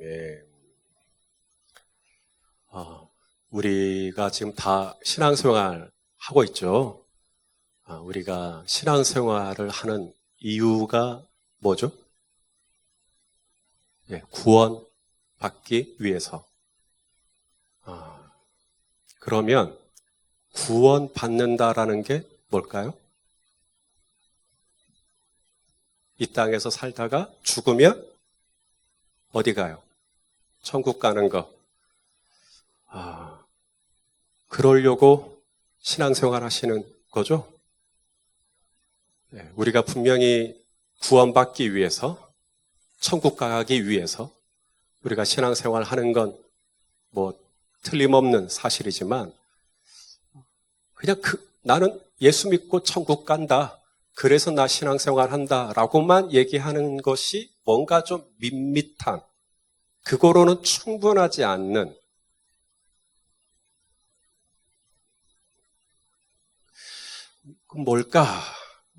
예. 우리가 지금 다 신앙생활 하고 있죠. 우리가 신앙생활을 하는 이유가 뭐죠? 예, 구원받기 위해서. 그러면 구원받는다라는 게 뭘까요? 이 땅에서 살다가 죽으면 어디 가요? 천국 가는 거. 그러려고 신앙생활 하시는 거죠? 네, 우리가 분명히 구원받기 위해서, 천국 가기 위해서 우리가 신앙생활 하는 건 뭐 틀림없는 사실이지만 그냥 나는 예수 믿고 천국 간다. 그래서 나 신앙생활 한다. 라고만 얘기하는 것이 뭔가 좀 밋밋한, 그거로는 충분하지 않는,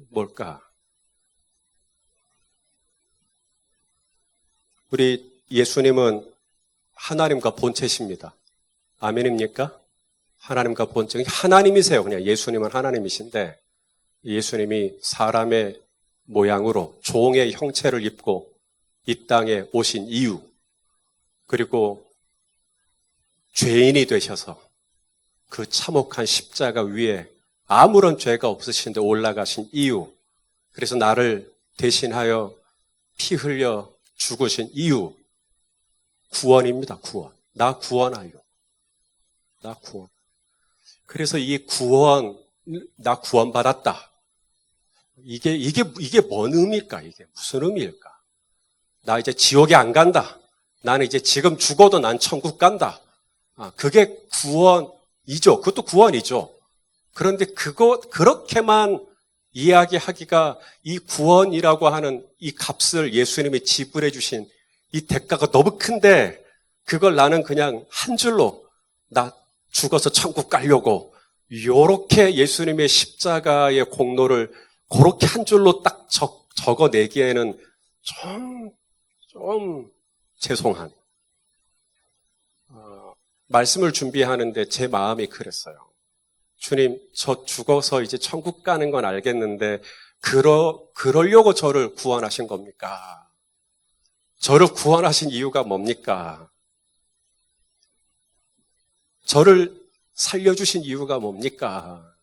뭘까? 우리 예수님은 하나님과 본체십니다. 아멘입니까? 하나님과 본체. 하나님이세요. 그냥 예수님은 하나님이신데 예수님이 사람의 모양으로 종의 형체를 입고 이 땅에 오신 이유, 그리고 죄인이 되셔서 그 참혹한 십자가 위에 아무런 죄가 없으신데 올라가신 이유, 그래서 나를 대신하여 피 흘려 죽으신 이유, 구원입니다. 구원. 나 구원하려. 나 구원. 그래서 이 구원, 나 구원받았다. 이게 뭔 의미일까? 이게 무슨 의미일까? 나 이제 지옥에 안 간다. 나는 이제 지금 죽어도 난 천국 간다. 그게 구원이죠. 그것도 구원이죠. 그런데 그렇게만 이야기하기가, 이 구원이라고 하는 이 값을 예수님이 지불해 주신 이 대가가 너무 큰데, 그걸 나는 그냥 한 줄로 나 죽어서 천국 가려고, 요렇게 예수님의 십자가의 공로를 그렇게 한 줄로 딱 적어내기에는 좀 죄송한. 말씀을 준비하는데 제 마음이 그랬어요. 주님, 저 죽어서 이제 천국 가는 건 알겠는데 그러려고 저를 구원하신 겁니까? 저를 구원하신 이유가 뭡니까? 저를 살려주신 이유가 뭡니까?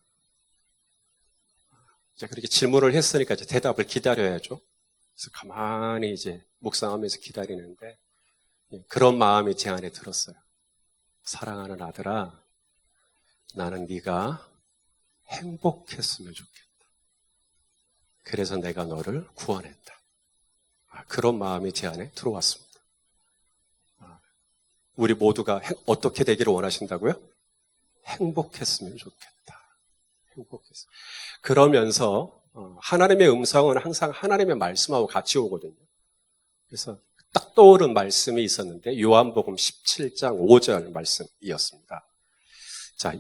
이제 그렇게 질문을 했으니까 이제 대답을 기다려야죠. 그래서 가만히 이제 묵상하면서 기다리는데 그런 마음이 제 안에 들었어요. 사랑하는 아들아, 나는 네가 행복했으면 좋겠다. 그래서 내가 너를 구원했다. 그런 마음이 제 안에 들어왔습니다. 우리 모두가 어떻게 되기를 원하신다고요? 행복했으면 좋겠다. 행복했으면. 그러면서 하나님의 음성은 항상 하나님의 말씀하고 같이 오거든요. 그래서 딱 떠오른 말씀이 있었는데 요한복음 17장 5절 말씀이었습니다. 자,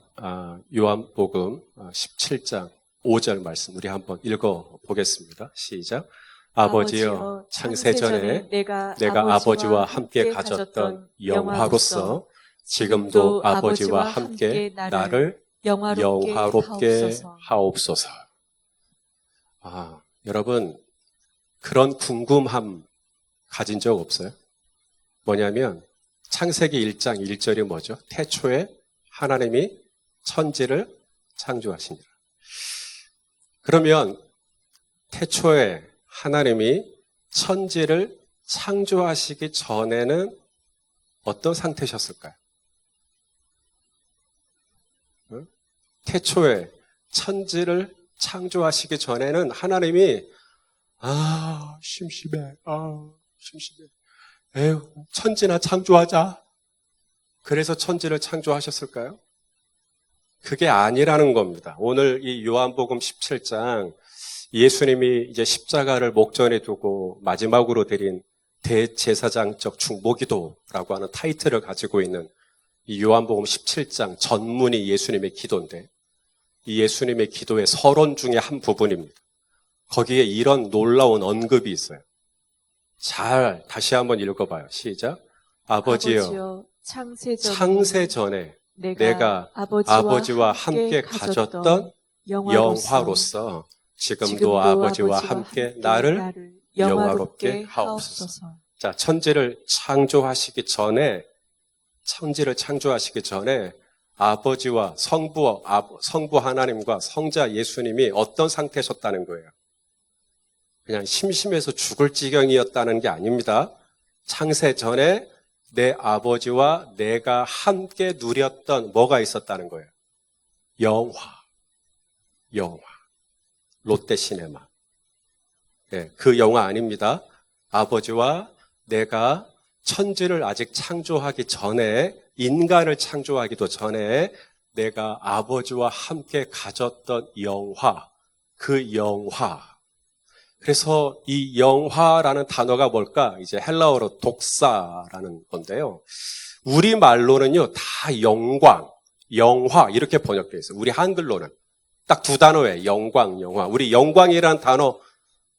요한복음 17장 5절 말씀 우리 한번 읽어보겠습니다. 시작. 아버지여, 창세전에 내가 아버지와 함께 가졌던 영화로서 지금도 아버지와 함께 나를 영화롭게 하옵소서. 여러분, 그런 궁금함 가진 적 없어요? 뭐냐면 창세기 1장 1절이 뭐죠? 태초에 하나님이 천지를 창조하시니라. 그러면 태초에 하나님이 천지를 창조하시기 전에는 어떤 상태셨을까요? 태초에 천지를 창조하시기 전에는 하나님이 심심해. 에휴, 천지나 창조하자. 그래서 천지를 창조하셨을까요? 그게 아니라는 겁니다. 오늘 이 요한복음 17장 예수님이 이제 십자가를 목전에 두고 마지막으로 드린 대제사장적 중보기도라고 하는 타이틀을 가지고 있는 이 요한복음 17장 전문이 예수님의 기도인데, 이 예수님의 기도의 서론 중에 한 부분입니다. 거기에 이런 놀라운 언급이 있어요. 잘 다시 한번 읽어봐요. 시작. 아버지여, 창세 전에 내가 아버지와 함께 가졌던 영화로서 지금도 아버지와 함께 나를 영화롭게 하옵소서. 자, 천지를 창조하시기 전에 아버지와 성부 하나님과 성자 예수님이 어떤 상태셨다는 거예요? 그냥 심심해서 죽을 지경이었다는 게 아닙니다. 창세 전에 내 아버지와 내가 함께 누렸던 뭐가 있었다는 거예요? 영화. 롯데시네마. 네, 그 영화 아닙니다. 아버지와 내가 천지를 아직 창조하기 전에, 인간을 창조하기도 전에 내가 아버지와 함께 가졌던 영화, 그 영화. 그래서 이 영화라는 단어가 뭘까? 이제 헬라어로 독사라는 건데요. 우리말로는요, 다 영광, 영화 이렇게 번역되어 있어요. 우리 한글로는. 딱 두 단어예요. 영광, 영화. 우리 영광이라는 단어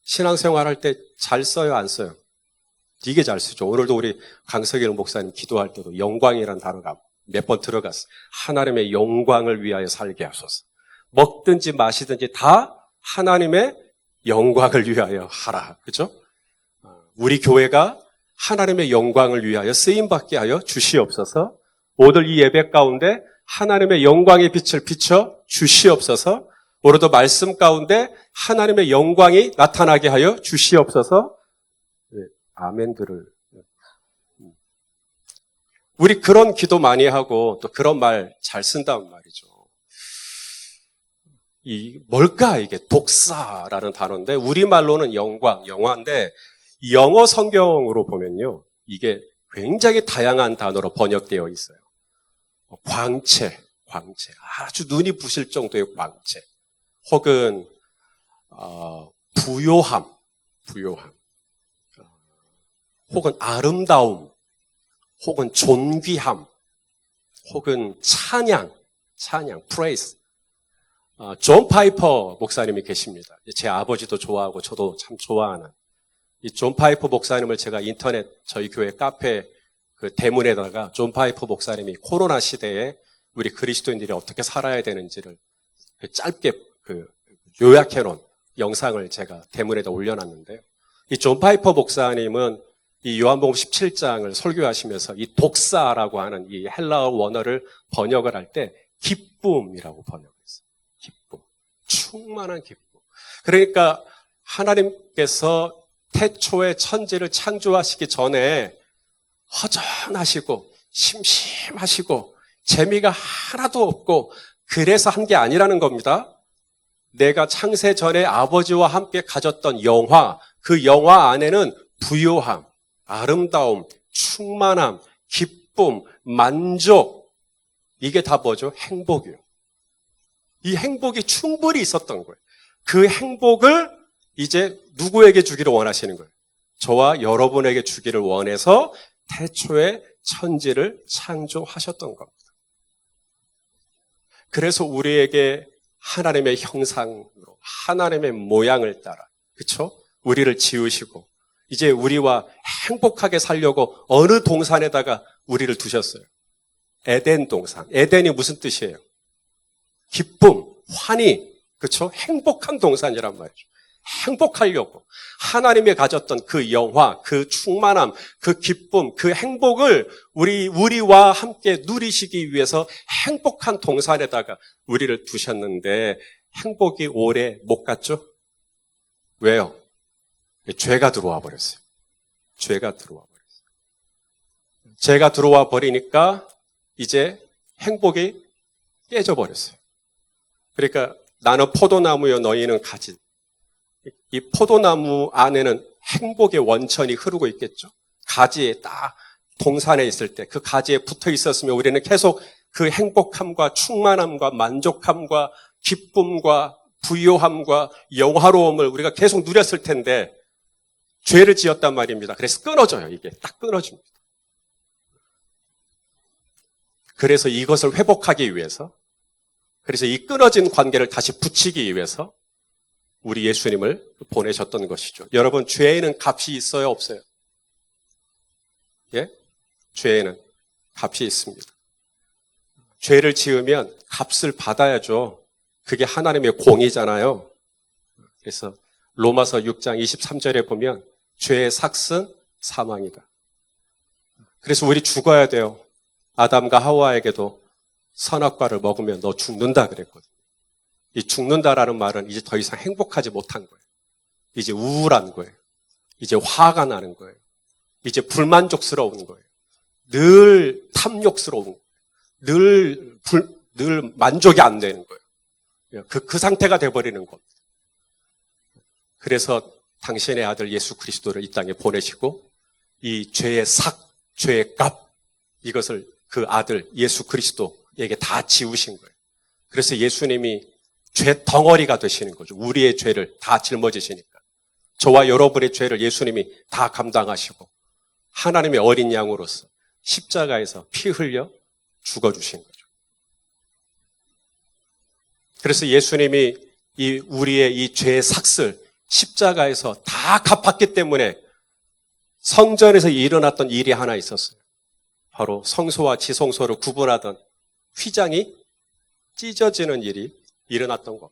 신앙생활할 때 잘 써요, 안 써요? 되게 잘 쓰죠. 오늘도 우리 강석일 목사님 기도할 때도 영광이라는 단어가 몇 번 들어갔어요. 하나님의 영광을 위하여 살게 하소서. 먹든지 마시든지 다 하나님의 영광을 위하여 하라. 그죠? 우리 교회가 하나님의 영광을 위하여 쓰임받게 하여 주시옵소서. 오늘 이 예배 가운데 하나님의 영광의 빛을 비춰 주시옵소서. 오늘도 말씀 가운데 하나님의 영광이 나타나게 하여 주시옵소서. 네, 아멘들을. 우리 그런 기도 많이 하고 또 그런 말 잘 쓴단 말이죠. 뭘까 이게 독사라는 단어인데 우리말로는 영광, 영화인데 영어 성경으로 보면요. 이게 굉장히 다양한 단어로 번역되어 있어요. 광채. 아주 눈이 부실 정도의 광채. 혹은 부요함. 혹은 아름다움. 혹은 존귀함. 혹은 찬양, praise. 존 파이퍼 목사님이 계십니다. 제 아버지도 좋아하고 저도 참 좋아하는 이 존 파이퍼 목사님을 제가 인터넷 저희 교회 카페 그 대문에다가 존 파이퍼 목사님이 코로나 시대에 우리 그리스도인들이 어떻게 살아야 되는지를 짧게 요약해 놓은 영상을 제가 대문에다 올려놨는데요. 이 존 파이퍼 목사님은 이 요한복음 17장을 설교하시면서 이 독사라고 하는 이 헬라어 원어를 번역을 할 때 기쁨이라고 번역했어요. 기쁨. 충만한 기쁨. 그러니까 하나님께서 태초에 천지를 창조하시기 전에 허전하시고 심심하시고 재미가 하나도 없고 그래서 한 게 아니라는 겁니다. 내가 창세 전에 아버지와 함께 가졌던 영화, 그 영화 안에는 부요함, 아름다움, 충만함, 기쁨, 만족, 이게 다 뭐죠? 행복이에요. 이 행복이 충분히 있었던 거예요. 그 행복을 이제 누구에게 주기를 원하시는 거예요? 저와 여러분에게 주기를 원해서 태초에 천지를 창조하셨던 겁니다. 그래서 우리에게 하나님의 형상으로 하나님의 모양을 따라 그렇죠? 우리를 지으시고 이제 우리와 행복하게 살려고 어느 동산에다가 우리를 두셨어요. 에덴 동산. 에덴이 무슨 뜻이에요? 기쁨, 환희, 그렇죠? 행복한 동산이란 말이죠. 행복하려고 하나님이 가졌던 그 영화, 그 충만함, 그 기쁨, 그 행복을 우리와 함께 누리시기 위해서 행복한 동산에다가 우리를 두셨는데 행복이 오래 못 갔죠? 왜요? 죄가 들어와 버렸어요. 죄가 들어와 버렸어요. 죄가 들어와 버리니까 이제 행복이 깨져 버렸어요. 그러니까 나는 포도나무여 너희는 가지. 이 포도나무 안에는 행복의 원천이 흐르고 있겠죠. 가지에 딱 동산에 있을 때 그 가지에 붙어 있었으면 우리는 계속 그 행복함과 충만함과 만족함과 기쁨과 부요함과 영화로움을 우리가 계속 누렸을 텐데 죄를 지었단 말입니다. 그래서 끊어져요. 이게 딱 끊어집니다. 그래서 이것을 회복하기 위해서 그래서 이 끊어진 관계를 다시 붙이기 위해서 우리 예수님을 보내셨던 것이죠. 여러분, 죄에는 값이 있어요, 없어요? 예? 죄에는 값이 있습니다. 죄를 지으면 값을 받아야죠. 그게 하나님의 공의잖아요. 그래서 로마서 6장 23절에 보면 죄의 삭은 사망이다. 그래서 우리 죽어야 돼요. 아담과 하와에게도 선악과를 먹으면 너 죽는다 그랬거든요. 이 죽는다라는 말은 이제 더 이상 행복하지 못한 거예요. 이제 우울한 거예요. 이제 화가 나는 거예요. 이제 불만족스러운 거예요. 늘 탐욕스러운 거예요. 늘 만족이 안 되는 거예요. 그 상태가 돼버리는 겁니다. 그래서 당신의 아들 예수 그리스도를 이 땅에 보내시고 이 죄의 삭, 죄의 값 이것을 그 아들 예수 그리스도에게 다 지우신 거예요. 그래서 예수님이 죄 덩어리가 되시는 거죠. 우리의 죄를 다 짊어지시니까. 저와 여러분의 죄를 예수님이 다 감당하시고 하나님의 어린 양으로서 십자가에서 피 흘려 죽어주신 거죠. 그래서 예수님이 우리의 이 죄의 삭을 십자가에서 다 갚았기 때문에 성전에서 일어났던 일이 하나 있었어요. 바로 성소와 지성소를 구분하던 휘장이 찢어지는 일이 일어났던 것.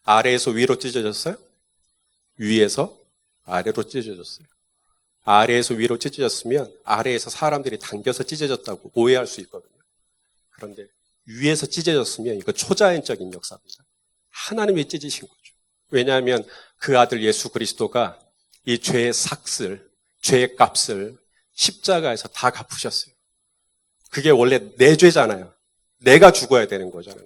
아래에서 위로 찢어졌어요? 위에서 아래로 찢어졌어요. 아래에서 위로 찢어졌으면 아래에서 사람들이 당겨서 찢어졌다고 오해할 수 있거든요. 그런데 위에서 찢어졌으면 이거 초자연적인 역사입니다. 하나님이 찢으신 거죠. 왜냐하면 그 아들 예수 그리스도가 이 죄의 삭을, 죄의 값을 십자가에서 다 갚으셨어요. 그게 원래 내 죄잖아요. 내가 죽어야 되는 거잖아요.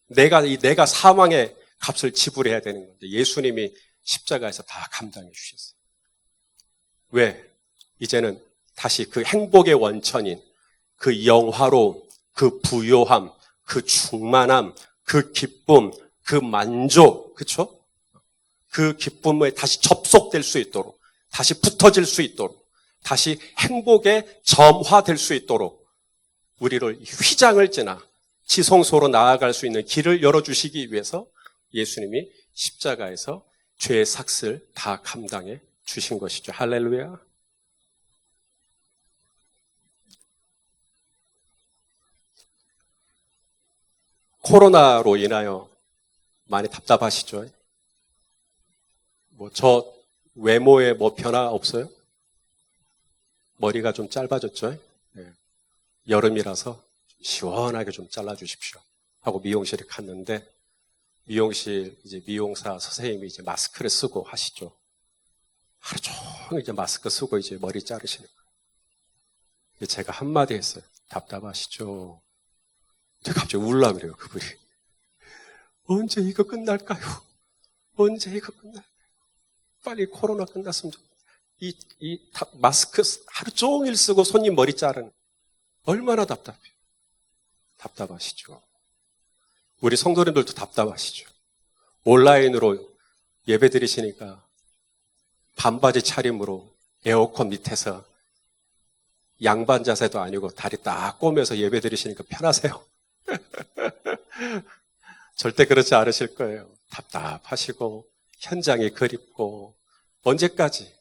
내가 사망의 값을 지불해야 되는 건데 예수님이 십자가에서 다 감당해 주셨어요. 왜? 이제는 다시 그 행복의 원천인 그 영화로움, 그 부요함, 그 충만함, 그 기쁨, 그 만족, 그렇죠? 그 기쁨에 다시 접속될 수 있도록, 다시 붙어질 수 있도록, 다시 행복에 점화될 수 있도록 우리를 휘장을 지나 지성소로 나아갈 수 있는 길을 열어주시기 위해서 예수님이 십자가에서 죄의 삭을 다 감당해 주신 것이죠. 할렐루야. 코로나로 인하여 많이 답답하시죠? 저 외모에 변화 없어요? 머리가 좀 짧아졌죠? 네. 여름이라서 시원하게 좀 잘라주십시오 하고 미용실에 갔는데 미용실 이제 미용사 선생님이 이제 마스크를 쓰고 하시죠. 하루 종일 이제 마스크 쓰고 이제 머리 자르시는 거예요. 제가 한마디 했어요. 답답하시죠? 제가 갑자기 울라 그래요, 그분이. 언제 이거 끝날까요? 언제 이거 끝날까요? 빨리 코로나 끝났으면 좋겠어요. 마스크 하루 종일 쓰고 손님 머리 자르는 얼마나 답답해요. 답답하시죠? 우리 성도님들도 답답하시죠? 온라인으로 예배 드리시니까 반바지 차림으로 에어컨 밑에서 양반 자세도 아니고 다리 딱 꼬면서 예배 드리시니까 편하세요? 절대 그렇지 않으실 거예요. 답답하시고 현장이 그립고 언제까지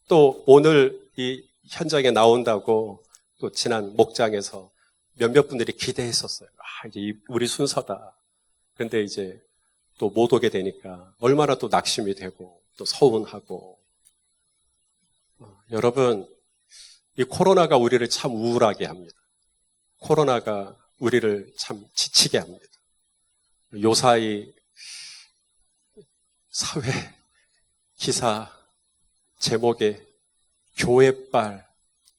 또 오늘 이 현장에 나온다고 또 지난 목장에서 몇몇 분들이 기대했었어요. 이제 우리 순서다. 근데 이제 또 못 오게 되니까 얼마나 또 낙심이 되고 또 서운하고. 여러분, 이 코로나가 우리를 참 우울하게 합니다. 코로나가 우리를 참 지치게 합니다. 요사이 사회 기사 제목에 교회발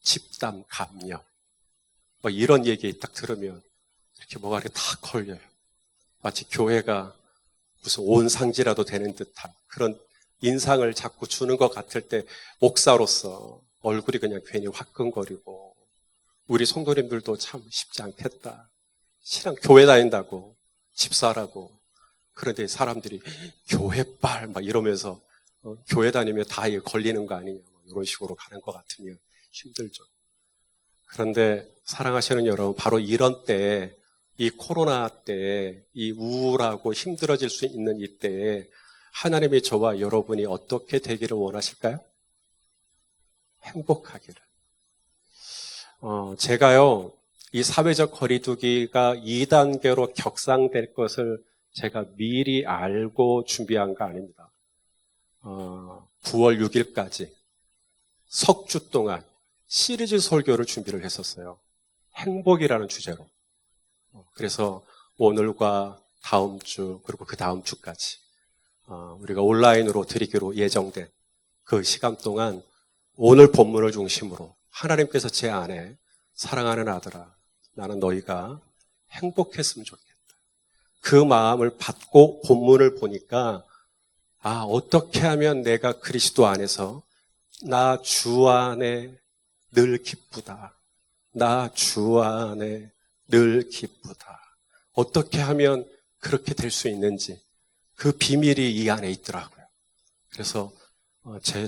집단 감염 이런 얘기 딱 들으면 이렇게 뭐가 이렇게 탁 걸려요. 마치 교회가 무슨 온상지라도 되는 듯한 그런 인상을 자꾸 주는 것 같을 때 목사로서 얼굴이 그냥 괜히 화끈거리고 우리 성도님들도 참 쉽지 않겠다. 신앙 교회 다닌다고 집사라고 그런데 사람들이 교회빨 이러면서 교회 다니면 다 걸리는 거 아니냐 이런 식으로 가는 것 같으면 힘들죠. 그런데 사랑하시는 여러분, 바로 이런 때에 이 코로나 때에 이 우울하고 힘들어질 수 있는 이때에 하나님이 저와 여러분이 어떻게 되기를 원하실까요? 행복하기를. 제가요, 이 사회적 거리두기가 2단계로 격상될 것을 제가 미리 알고 준비한 거 아닙니다. 9월 6일까지 석 주 동안 시리즈 설교를 준비를 했었어요. 행복이라는 주제로. 그래서 오늘과 다음 주 그리고 그 다음 주까지 우리가 온라인으로 드리기로 예정된 그 시간 동안 오늘 본문을 중심으로 하나님께서 제 안에 사랑하는 아들아, 나는 너희가 행복했으면 좋겠다. 그 마음을 받고 본문을 보니까 어떻게 하면 내가 그리스도 안에서 나 주 안에 늘 기쁘다. 나 주 안에 늘 기쁘다. 어떻게 하면 그렇게 될 수 있는지 그 비밀이 이 안에 있더라고요. 그래서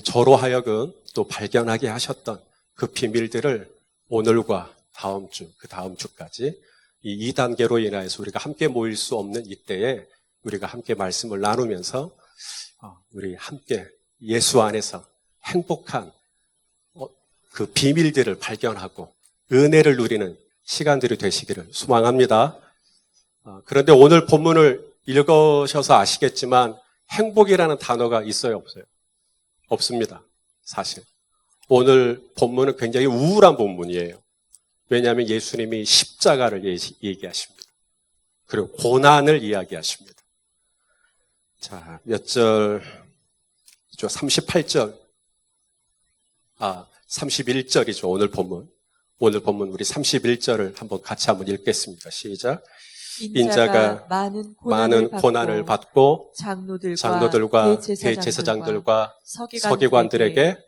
저로 하여금 또 발견하게 하셨던 그 비밀들을 오늘과 다음 주, 그 다음 주까지 이 2단계로 인하여서 우리가 함께 모일 수 없는 이때에 우리가 함께 말씀을 나누면서 우리 함께 예수 안에서 행복한 그 비밀들을 발견하고 은혜를 누리는 시간들이 되시기를 소망합니다. 그런데 오늘 본문을 읽으셔서 아시겠지만 행복이라는 단어가 있어요, 없어요? 없습니다. 사실. 오늘 본문은 굉장히 우울한 본문이에요. 왜냐하면 예수님이 십자가를 얘기하십니다. 그리고 고난을 이야기하십니다. 자, 몇 절, 38절, 31절이죠, 오늘 본문. 오늘 본문 우리 31절을 같이 한번 읽겠습니다. 시작. 인자가 많은 고난을 받고 장로들과 대제사장들과 서기관들에게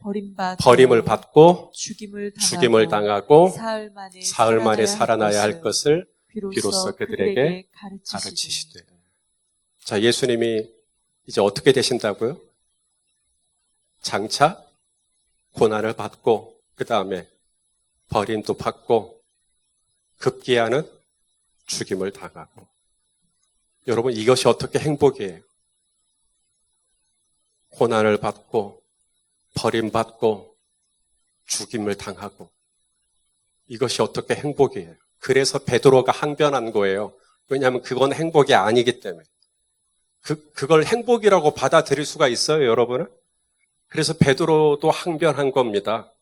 버림을 받고 죽임을 당하고 사흘 만에 살아나야 할 것을 비로소 그들에게 가르치시되. 자, 예수님이 이제 어떻게 되신다고요? 장차 고난을 받고 그 다음에 버림도 받고 급기야는 죽임을 당하고. 여러분, 이것이 어떻게 행복이에요? 고난을 받고 버림받고 죽임을 당하고. 이것이 어떻게 행복이에요? 그래서 베드로가 항변한 거예요. 왜냐하면 그건 행복이 아니기 때문에. 그걸 행복이라고 받아들일 수가 있어요, 여러분은? 그래서 베드로도 항변한 겁니다.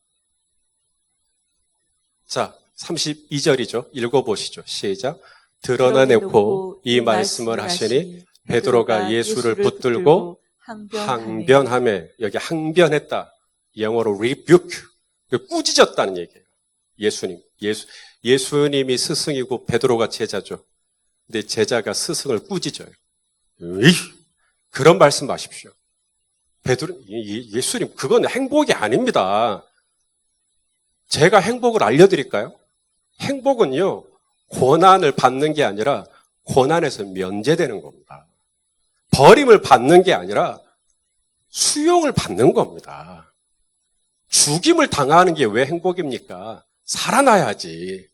자, 32절이죠. 읽어보시죠. 시작. 드러내놓고 이 말씀을 하시니 베드로가 예수를 붙들고 항변하며, 여기 항변했다. 영어로 rebuke, 꾸짖었다는 얘기예요. 예수님이 스승이고 베드로가 제자죠. 근데 제자가 스승을 꾸짖어요. 그런 말씀 마십시오. 예수님, 그건 행복이 아닙니다. 제가 행복을 알려드릴까요? 행복은요, 고난을 받는 게 아니라 고난에서 면제되는 겁니다. 버림을 받는 게 아니라 수용을 받는 겁니다. 죽임을 당하는 게 왜 행복입니까? 살아나야지,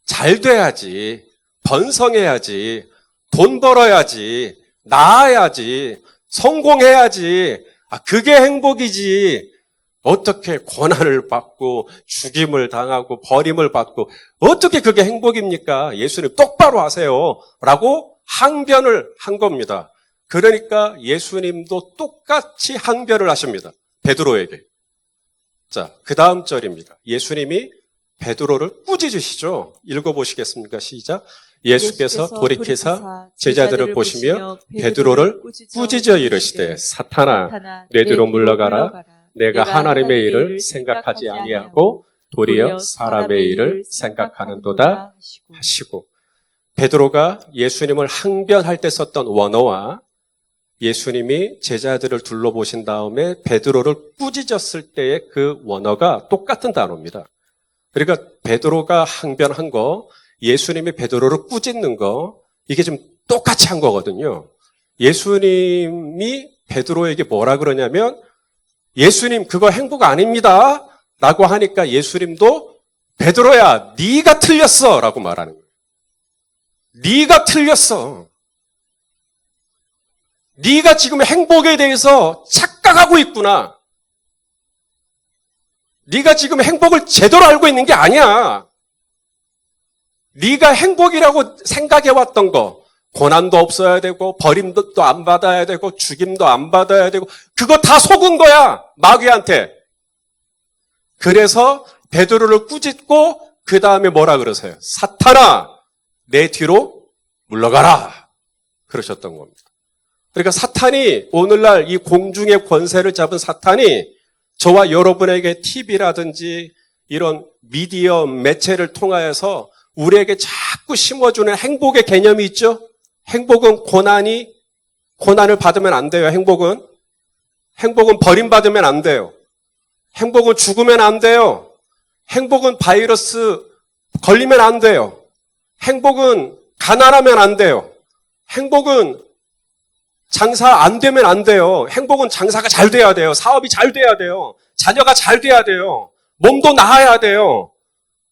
잘 돼야지, 번성해야지, 돈 벌어야지, 나아야지, 성공해야지. 그게 행복이지. 어떻게 고난을 받고 죽임을 당하고 버림을 받고 어떻게 그게 행복입니까? 예수님 똑바로 하세요. 라고 항변을 한 겁니다. 그러니까 예수님도 똑같이 항변을 하십니다. 베드로에게. 자, 그 다음 절입니다. 예수님이 베드로를 꾸짖으시죠. 읽어보시겠습니까? 시작. 예수께서 돌이키사 제자들을 보시며 베드로를 꾸짖어 이르시되 사탄아, 내 뒤로 물러가라. 내가 하나님의 일을 생각하지 아니하고 도리어 사람의 일을 생각하는도다 하시고. 베드로가 예수님을 항변할 때 썼던 원어와 예수님이 제자들을 둘러보신 다음에 베드로를 꾸짖었을 때의 그 원어가 똑같은 단어입니다. 그러니까 베드로가 항변한 거, 예수님이 베드로를 꾸짖는 거, 이게 좀 똑같이 한 거거든요. 예수님이 베드로에게 뭐라 그러냐면 예수님, 그거 행복 아닙니다. 라고 하니까 예수님도 베드로야, 네가 틀렸어. 라고 말하는 거예요. 네가 틀렸어. 네가 지금 행복에 대해서 착각하고 있구나. 네가 지금 행복을 제대로 알고 있는 게 아니야. 네가 행복이라고 생각해왔던 거, 고난도 없어야 되고 버림도 안 받아야 되고 죽임도 안 받아야 되고 그거 다 속은 거야, 마귀한테. 그래서 베드로를 꾸짖고 그 다음에 뭐라 그러세요? 사탄아, 내 뒤로 물러가라, 그러셨던 겁니다. 그러니까 사탄이, 오늘날 이 공중의 권세를 잡은 사탄이 저와 여러분에게 TV라든지 이런 미디어 매체를 통하여서 우리에게 자꾸 심어주는 행복의 개념이 있죠? 행복은 고난을 받으면 안 돼요. 행복은 버림받으면 안 돼요. 행복은 죽으면 안 돼요. 행복은 바이러스 걸리면 안 돼요. 행복은 가난하면 안 돼요. 행복은 장사 안 되면 안 돼요. 행복은 장사가 잘 돼야 돼요. 사업이 잘 돼야 돼요. 자녀가 잘 돼야 돼요. 몸도 나아야 돼요.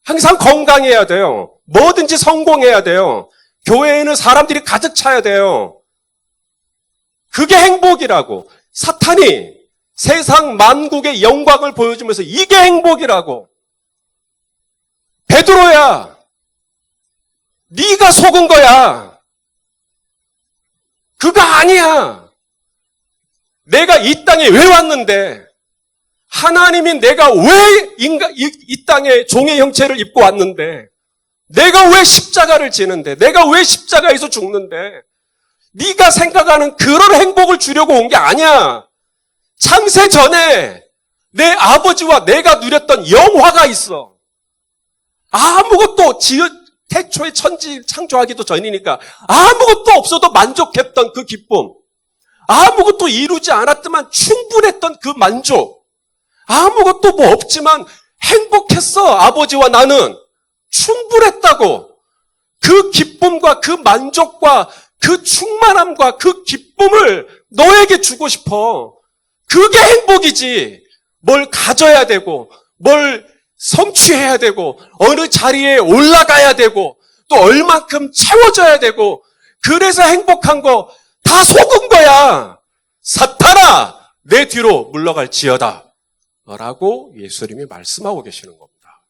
항상 건강해야 돼요. 뭐든지 성공해야 돼요. 교회에는 사람들이 가득 차야 돼요. 그게 행복이라고. 사탄이 세상 만국의 영광을 보여주면서 이게 행복이라고. 베드로야, 네가 속은 거야. 그거 아니야. 내가 이 땅에 왜 왔는데, 하나님이 내가 왜 이 땅에 종의 형체를 입고 왔는데, 내가 왜 십자가를 지는데, 내가 왜 십자가에서 죽는데, 네가 생각하는 그런 행복을 주려고 온 게 아니야. 창세 전에 내 아버지와 내가 누렸던 영화가 있어. 아무것도 태초에 천지 창조하기도 전이니까 아무것도 없어도 만족했던 그 기쁨, 아무것도 이루지 않았지만 충분했던 그 만족, 아무것도 뭐 없지만 행복했어. 아버지와 나는 충분했다고. 그 기쁨과 그 만족과 그 충만함과 그 기쁨을 너에게 주고 싶어. 그게 행복이지. 뭘 가져야 되고, 뭘 성취해야 되고, 어느 자리에 올라가야 되고, 또 얼만큼 채워져야 되고, 그래서 행복한 거 다 속은 거야. 사탄아, 내 뒤로 물러갈지어다 라고 예수님이 말씀하고 계시는 겁니다.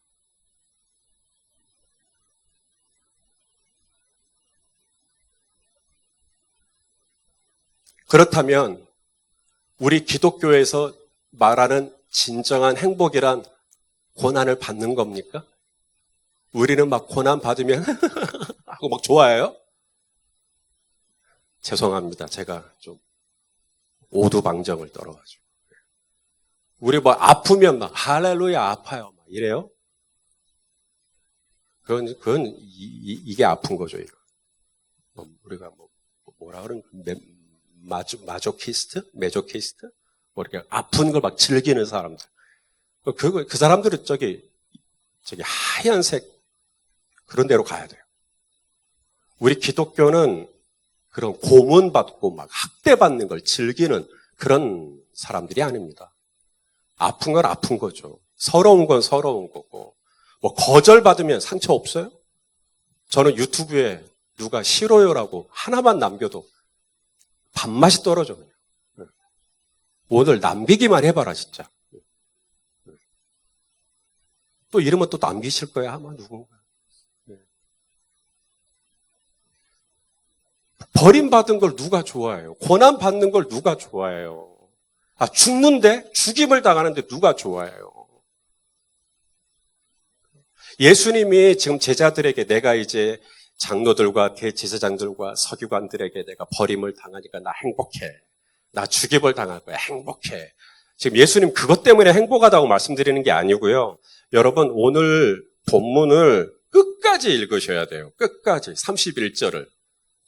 그렇다면 우리 기독교에서 말하는 진정한 행복이란 고난을 받는 겁니까? 우리는 막 고난 받으면 하고 막 좋아해요? 죄송합니다. 제가 좀 오두방정을 떨어가지고. 우리 뭐 아프면 막 할렐루야 아파요 막 이래요? 그건 이게 아픈 거죠. 이거. 우리가 뭐라 그러는 메조키스트? 뭐 이렇게 아픈 걸 막 즐기는 사람들. 그 사람들은 저기 하얀색 그런 데로 가야 돼요. 우리 기독교는 그런 고문받고 막 학대받는 걸 즐기는 그런 사람들이 아닙니다. 아픈 건 아픈 거죠. 서러운 건 서러운 거고. 뭐 거절받으면 상처 없어요? 저는 유튜브에 누가 싫어요라고 하나만 남겨도 밥맛이 떨어져. 오늘 남기기만 해봐라 진짜. 또 이러면 또 남기실 거야 아마 누군가. 버림받은 걸 누가 좋아해요? 고난받는 걸 누가 좋아해요? 죽는데? 죽임을 당하는데 누가 좋아해요? 예수님이 지금 제자들에게 내가 이제 장로들과 대제사장들과 서기관들에게 내가 버림을 당하니까 나 행복해. 나 죽임을 당할 거야. 행복해. 지금 예수님 그것 때문에 행복하다고 말씀드리는 게 아니고요. 여러분 오늘 본문을 끝까지 읽으셔야 돼요. 끝까지 31절을.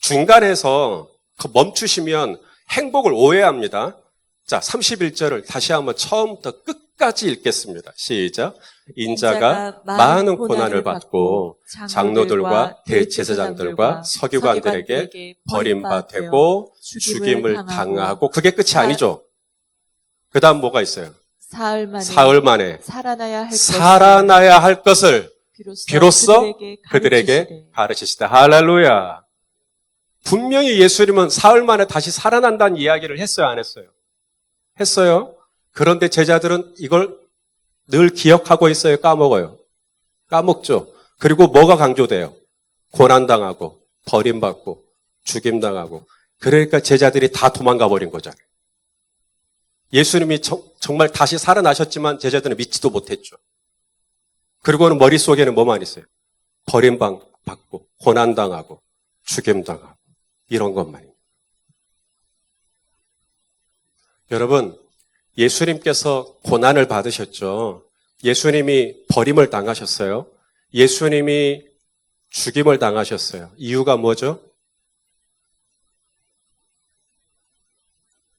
중간에서 멈추시면 행복을 오해합니다. 자, 31절을 다시 한번 처음부터 끝까지 읽겠습니다. 시작. 인자가 많은 고난을 받고 장로들과 대제사장들과 서기관들에게 버림받고 죽임을 당하고 그게 끝이 아니죠. 그 다음 뭐가 있어요? 사흘 만에 살아나야 할 것을 비로소 그들에게 가르치시다. 할렐루야. 분명히 예수님은 사흘 만에 다시 살아난다는 이야기를 했어요, 안 했어요? 했어요. 그런데 제자들은 이걸 늘 기억하고 있어요? 까먹어요? 까먹죠. 그리고 뭐가 강조돼요? 고난당하고 버림받고 죽임당하고. 그러니까 제자들이 다 도망가 버린 거잖아요. 예수님이 정말 다시 살아나셨지만 제자들은 믿지도 못했죠. 그리고는 머릿속에는 뭐만 있어요? 버림받고 고난당하고 죽임당하고 이런 것만입니다. 여러분, 예수님께서 고난을 받으셨죠. 예수님이 버림을 당하셨어요. 예수님이 죽임을 당하셨어요. 이유가 뭐죠?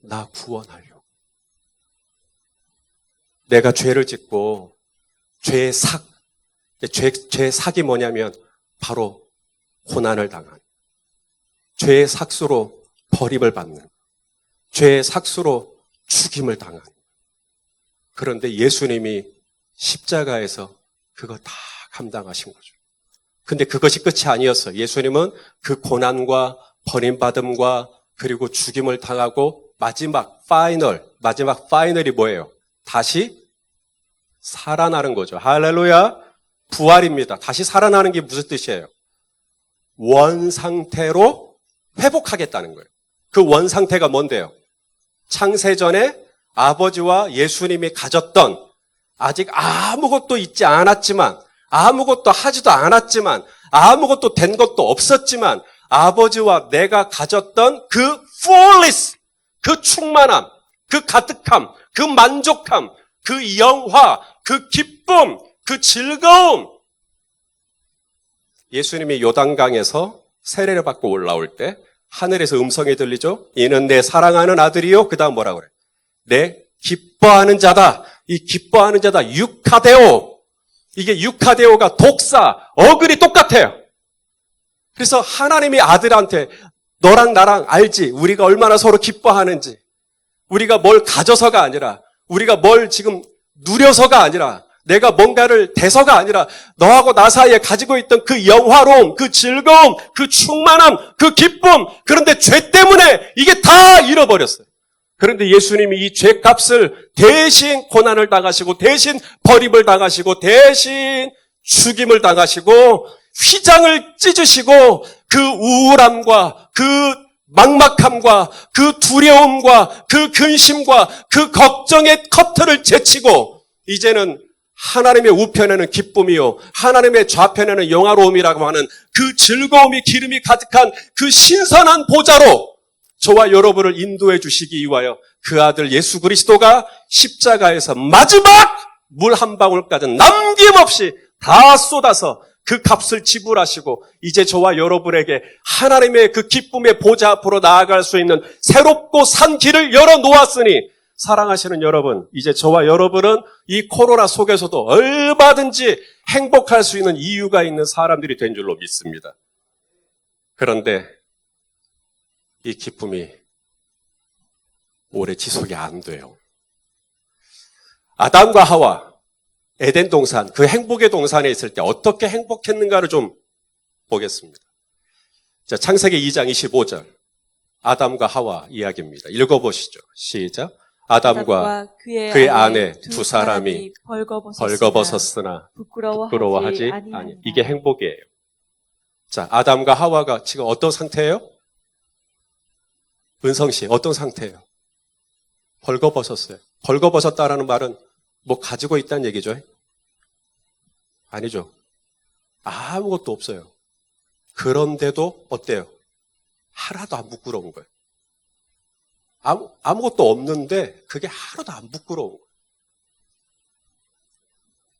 나 구원하려고. 내가 죄를 짓고 죄의 삭이 뭐냐면 바로 고난을 당한, 죄의 삭수로 버림을 받는, 죄의 삭수로 죽임을 당한. 그런데 예수님이 십자가에서 그거 다 감당하신 거죠. 근데 그것이 끝이 아니었어요. 예수님은 그 고난과 버림받음과 그리고 죽임을 당하고 마지막 파이널이 뭐예요? 다시 살아나는 거죠. 할렐루야. 부활입니다. 다시 살아나는 게 무슨 뜻이에요? 원상태로 회복하겠다는 거예요. 그 원상태가 뭔데요? 창세전에 아버지와 예수님이 가졌던, 아직 아무것도 있지 않았지만, 아무것도 하지도 않았지만, 아무것도 된 것도 없었지만, 아버지와 내가 가졌던 그 fullness, 그 충만함, 그 가득함, 그 만족함, 그 영화, 그 기쁨, 그 즐거움. 예수님이 요단강에서 세례를 받고 올라올 때 하늘에서 음성이 들리죠. 이는 내 사랑하는 아들이요. 그 다음 뭐라 그래? 내 기뻐하는 자다. 이 기뻐하는 자다. 유카데오. 이게 유카데오가 독사, 어글이 똑같아요. 그래서 하나님이 아들한테 너랑 나랑 알지? 우리가 얼마나 서로 기뻐하는지. 우리가 뭘 가져서가 아니라, 우리가 뭘 지금 누려서가 아니라, 내가 뭔가를 대서가 아니라 너하고 나 사이에 가지고 있던 그 영화로움, 그 즐거움, 그 충만함, 그 기쁨. 그런데 죄 때문에 이게 다 잃어버렸어요. 그런데 예수님이 이 죄값을 대신 고난을 당하시고 대신 버림을 당하시고 대신 죽임을 당하시고 휘장을 찢으시고 그 우울함과 그 막막함과 그 두려움과 그 근심과 그 걱정의 커튼을 제치고 이제는 하나님의 우편에는 기쁨이요 하나님의 좌편에는 영화로움이라고 하는 그 즐거움이 기름이 가득한 그 신선한 보좌로 저와 여러분을 인도해 주시기 위하여 그 아들 예수 그리스도가 십자가에서 마지막 물 한 방울까지 남김없이 다 쏟아서 그 값을 지불하시고 이제 저와 여러분에게 하나님의 그 기쁨의 보좌 앞으로 나아갈 수 있는 새롭고 산 길을 열어놓았으니 사랑하시는 여러분, 이제 저와 여러분은 이 코로나 속에서도 얼마든지 행복할 수 있는 이유가 있는 사람들이 된 줄로 믿습니다. 그런데 이 기쁨이 오래 지속이 안 돼요. 아담과 하와, 에덴 동산, 그 행복의 동산에 있을 때 어떻게 행복했는가를 좀 보겠습니다. 자, 창세기 2장 25절. 아담과 하와 이야기입니다. 읽어보시죠. 시작. 아담과 그의 아내 두 사람이 벌거벗었으나 부끄러워하지 아니. 이게 행복이에요. 자, 아담과 하와가 지금 어떤 상태예요? 은성 씨, 어떤 상태예요? 벌거벗었어요. 벌거벗었다라는 말은 뭐 가지고 있다는 얘기죠? 아니죠. 아무것도 없어요. 그런데도 어때요? 하나도 안 부끄러운 거예요. 아무것도 없는데 그게 하나도 안 부끄러운 거예요.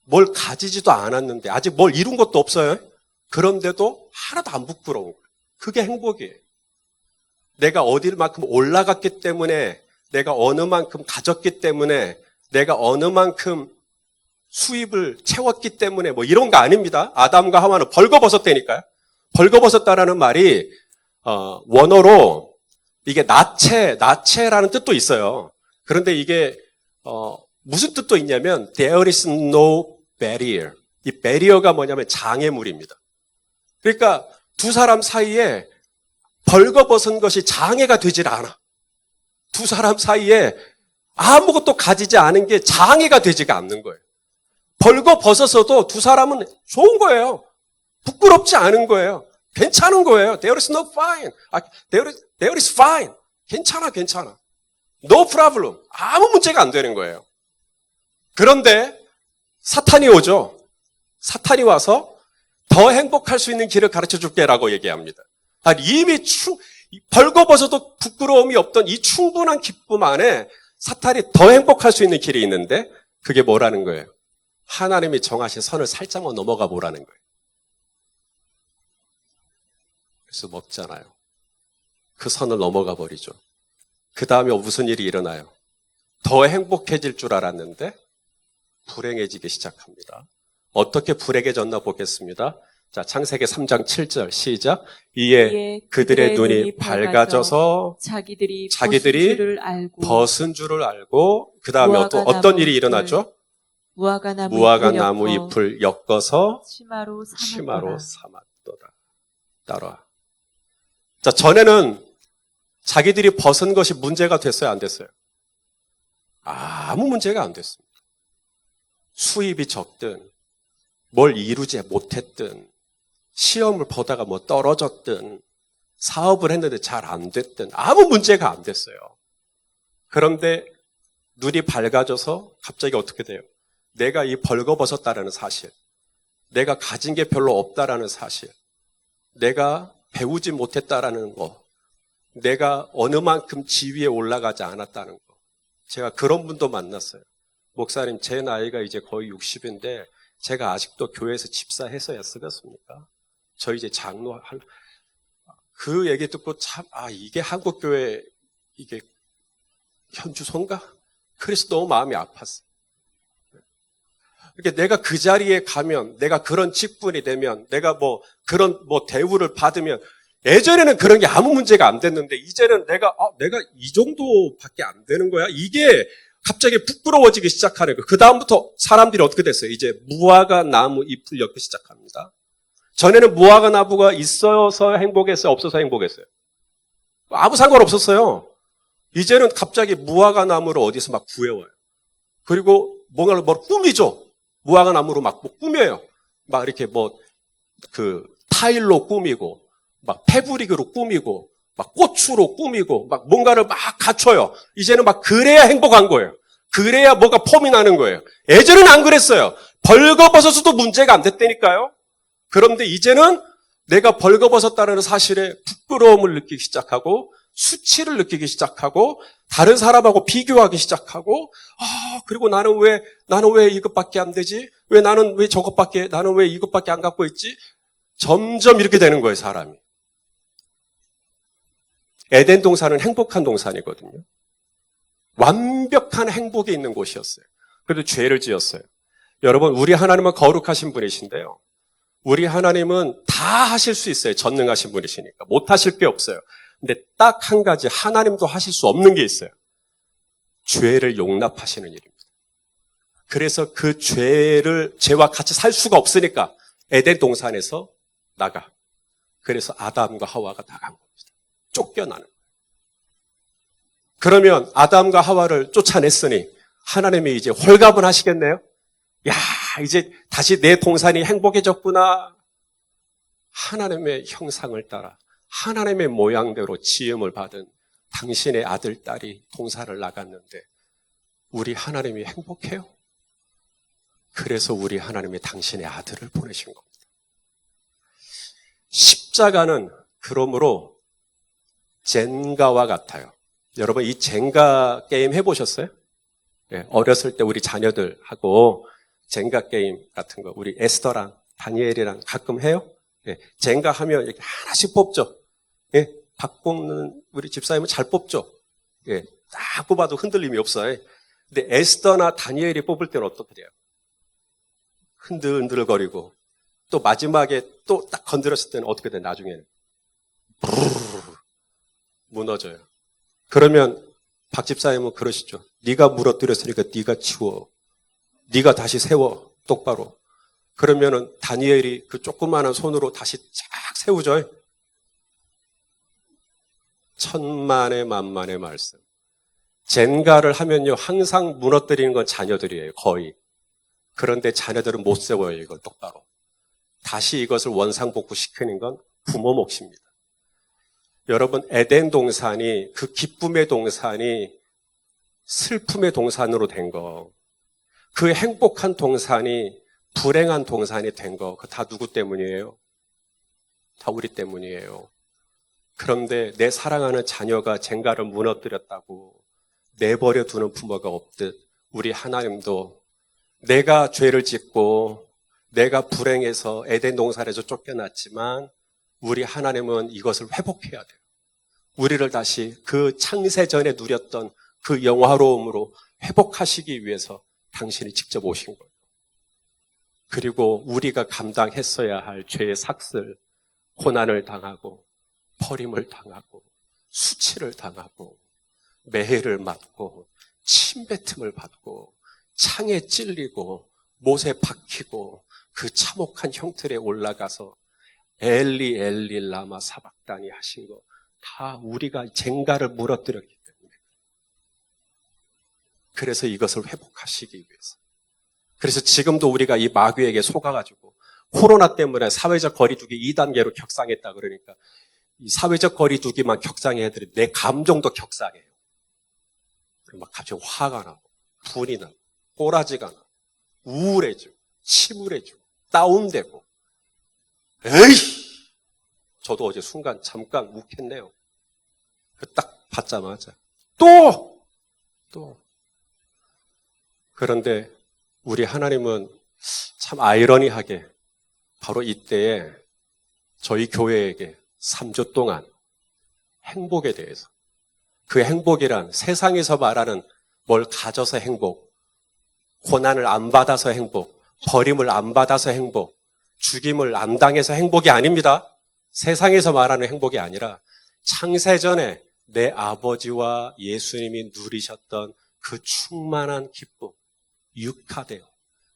뭘 가지지도 않았는데 아직 뭘 이룬 것도 없어요. 그런데도 하나도 안 부끄러운 거예요. 그게 행복이에요. 내가 어디만큼 올라갔기 때문에 내가 어느 만큼 가졌기 때문에 내가 어느 만큼 수입을 채웠기 때문에 뭐 이런 거 아닙니다. 아담과 하와는 벌거벗었다니까요. 벌거벗었다라는 말이 원어로 이게 나체라는 뜻도 있어요. 그런데 이게 무슨 뜻도 있냐면 there is no barrier. 이 barrier가 뭐냐면 장애물입니다. 그러니까 두 사람 사이에 벌거벗은 것이 장애가 되질 않아. 두 사람 사이에 아무것도 가지지 않은 게 장애가 되지가 않는 거예요. 벌거벗어서도 두 사람은 좋은 거예요. 부끄럽지 않은 거예요. 괜찮은 거예요. There is no fine. There is fine. 괜찮아. No problem. 아무 문제가 안 되는 거예요. 그런데 사탄이 오죠. 사탄이 와서 더 행복할 수 있는 길을 가르쳐 줄게라고 얘기합니다. 이미 벌거벗어도 부끄러움이 없던 이 충분한 기쁨 안에 사탄이 더 행복할 수 있는 길이 있는데 그게 뭐라는 거예요? 하나님이 정하신 선을 살짝만 넘어가 보라는 거예요. 그래서 먹잖아요. 그 선을 넘어가 버리죠. 그 다음에 무슨 일이 일어나요? 더 행복해질 줄 알았는데 불행해지기 시작합니다. 어떻게 불행해졌나 보겠습니다. 자, 창세기 3장 7절 시작. 이에 그들의 눈이 밝아져서 자기들이 벗은 줄을 알고 그 다음에 어떤 일이 일어나죠? 무화과 나무 잎을 엮어서 치마로 삼았도다. 따라와. 자, 전에는 자기들이 벗은 것이 문제가 됐어요, 안 됐어요? 아무 문제가 안 됐습니다. 수입이 적든, 뭘 이루지 못했든, 시험을 보다가 뭐 떨어졌든, 사업을 했는데 잘 안 됐든, 아무 문제가 안 됐어요. 그런데 눈이 밝아져서 갑자기 어떻게 돼요? 내가 이 벌거벗었다라는 사실, 내가 가진 게 별로 없다라는 사실, 내가 배우지 못했다라는 거, 내가 어느 만큼 지위에 올라가지 않았다는 거. 제가 그런 분도 만났어요. 목사님, 제 나이가 이제 거의 60인데 제가 아직도 교회에서 집사해서야 쓰겠습니까? 저 이제 장로할, 그 얘기 듣고 참, 이게 한국교회, 이게 현주소인가? 그래서 너무 마음이 아팠어요. 그러니까 내가 그 자리에 가면, 내가 그런 직분이 되면, 내가 그런 대우를 받으면, 예전에는 그런 게 아무 문제가 안 됐는데, 이제는 내가 이 정도밖에 안 되는 거야? 이게 갑자기 부끄러워지기 시작하는 거예요. 그다음부터 사람들이 어떻게 됐어요? 이제 무화과 나무 잎을 엮기 시작합니다. 전에는 무화과 나무가 있어서 행복했어요? 없어서 행복했어요? 아무 상관없었어요. 이제는 갑자기 무화과 나무를 어디서 막 구해와요. 그리고 뭔가를 꾸미죠. 무화과 나무로 막 꾸며요. 막 이렇게 타일로 꾸미고, 막 패브릭으로 꾸미고, 막 꽃으로 꾸미고, 막 뭔가를 막 갖춰요. 이제는 막 그래야 행복한 거예요. 그래야 뭐가 폼이 나는 거예요. 예전에는 안 그랬어요. 벌거벗어서도 문제가 안 됐다니까요. 그런데 이제는 내가 벌거벗었다는 사실에 부끄러움을 느끼기 시작하고, 수치를 느끼기 시작하고, 다른 사람하고 비교하기 시작하고, 그리고 나는 왜 이것밖에 안 되지? 나는 왜 이것밖에 안 갖고 있지? 점점 이렇게 되는 거예요, 사람이. 에덴 동산은 행복한 동산이거든요. 완벽한 행복이 있는 곳이었어요. 그래도 죄를 지었어요. 여러분, 우리 하나님은 거룩하신 분이신데요. 우리 하나님은 다 하실 수 있어요. 전능하신 분이시니까. 못 하실 게 없어요. 근데 딱 한 가지 하나님도 하실 수 없는 게 있어요. 죄를 용납하시는 일입니다. 그래서 그 죄와 같이 살 수가 없으니까 에덴 동산에서 나가. 그래서 아담과 하와가 나간 겁니다. 쫓겨나는 거예요. 그러면 아담과 하와를 쫓아냈으니 하나님이 이제 홀가분 하시겠네요? 야, 이제 다시 내 동산이 행복해졌구나. 하나님의 형상을 따라 하나님의 모양대로 지음을 받은 당신의 아들, 딸이 동산을 나갔는데 우리 하나님이 행복해요? 그래서 우리 하나님이 당신의 아들을 보내신 겁니다. 십자가는 그러므로 젠가와 같아요. 여러분 이 젠가 게임 해보셨어요? 네, 어렸을 때 우리 자녀들하고 젠가 게임 같은 거 우리 에스더랑 다니엘이랑 가끔 해요. 네, 젠가 하면 이렇게 하나씩 뽑죠. 네, 박 뽑는 우리 집사님은 잘 뽑죠. 네, 딱 뽑아도 흔들림이 없어요. 근데 에스더나 다니엘이 뽑을 때는 어떻게 돼요? 흔들흔들거리고 또 마지막에 또 딱 건드렸을 때는 어떻게 돼요? 나중에는 무너져요. 그러면 박 집사님은 그러시죠. 네가 무너뜨렸으니까 네가 치워. 네가 다시 세워. 똑바로. 그러면은 다니엘이 그 조그마한 손으로 다시 쫙 세우죠. 천만의 만만의 말씀. 젠가를 하면요. 항상 무너뜨리는 건 자녀들이에요. 거의. 그런데 자녀들은 못 세워요, 이걸 똑바로. 다시 이것을 원상복구시키는 건 부모 몫입니다. 여러분, 에덴 동산이, 그 기쁨의 동산이 슬픔의 동산으로 된 거, 그 행복한 동산이 불행한 동산이 된 거, 그 다 누구 때문이에요? 다 우리 때문이에요. 그런데 내 사랑하는 자녀가 쟁가를 무너뜨렸다고 내버려 두는 부모가 없듯 우리 하나님도 내가 죄를 짓고 내가 불행해서 에덴 동산에서 쫓겨났지만 우리 하나님은 이것을 회복해야 돼요. 우리를 다시 그 창세 전에 누렸던 그 영화로움으로 회복하시기 위해서 당신이 직접 오신 거예요. 그리고 우리가 감당했어야 할 죄의 삭슬, 고난을 당하고 버림을 당하고 수치를 당하고 매를 맞고 침뱉음을 받고 창에 찔리고 못에 박히고 그 참혹한 형틀에 올라가서 엘리 엘리 라마 사박다니 하신 거 다 우리가 쟁가를 무너뜨렸기 때문에, 그래서 이것을 회복하시기 위해서, 그래서 지금도 우리가 이 마귀에게 속아가지고 코로나 때문에 사회적 거리두기 2단계로 격상했다 그러니까 이 사회적 거리두기만 격상해야지 내 감정도 격상해요. 그럼 막 갑자기 화가 나고 분이 나고 꼬라지가 나고 우울해지고 침울해지고 다운되고, 에이! 저도 어제 순간 잠깐 욱했네요. 딱 받자마자 또! 그런데 우리 하나님은 참 아이러니하게 바로 이때에 저희 교회에게 3주 동안 행복에 대해서, 그 행복이란 세상에서 말하는 뭘 가져서 행복, 고난을 안 받아서 행복, 버림을 안 받아서 행복, 죽임을 안 당해서 행복이 아닙니다. 세상에서 말하는 행복이 아니라 창세전에 내 아버지와 예수님이 누리셨던 그 충만한 기쁨, 유카데오,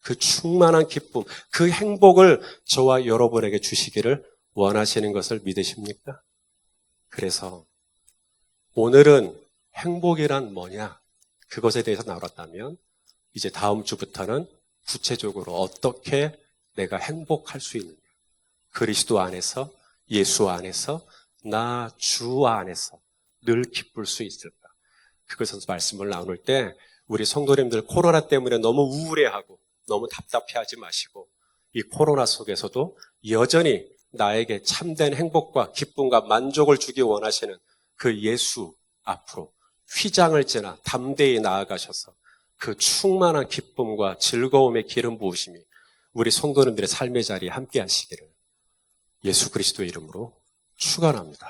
그 충만한 기쁨, 그 행복을 저와 여러분에게 주시기를 원하시는 것을 믿으십니까? 그래서 오늘은 행복이란 뭐냐? 그것에 대해서 나눴다면 이제 다음 주부터는 구체적으로 어떻게 내가 행복할 수 있느냐? 그리스도 안에서, 예수 안에서, 나 주 안에서 늘 기쁠 수 있을까? 그것에서 말씀을 나눌 때 우리 성도님들 코로나 때문에 너무 우울해하고 너무 답답해하지 마시고 이 코로나 속에서도 여전히 나에게 참된 행복과 기쁨과 만족을 주기 원하시는 그 예수 앞으로 휘장을 지나 담대히 나아가셔서 그 충만한 기쁨과 즐거움의 기름 부으심이 우리 성도님들의 삶의 자리에 함께 하시기를 예수 그리스도의 이름으로 축원합니다.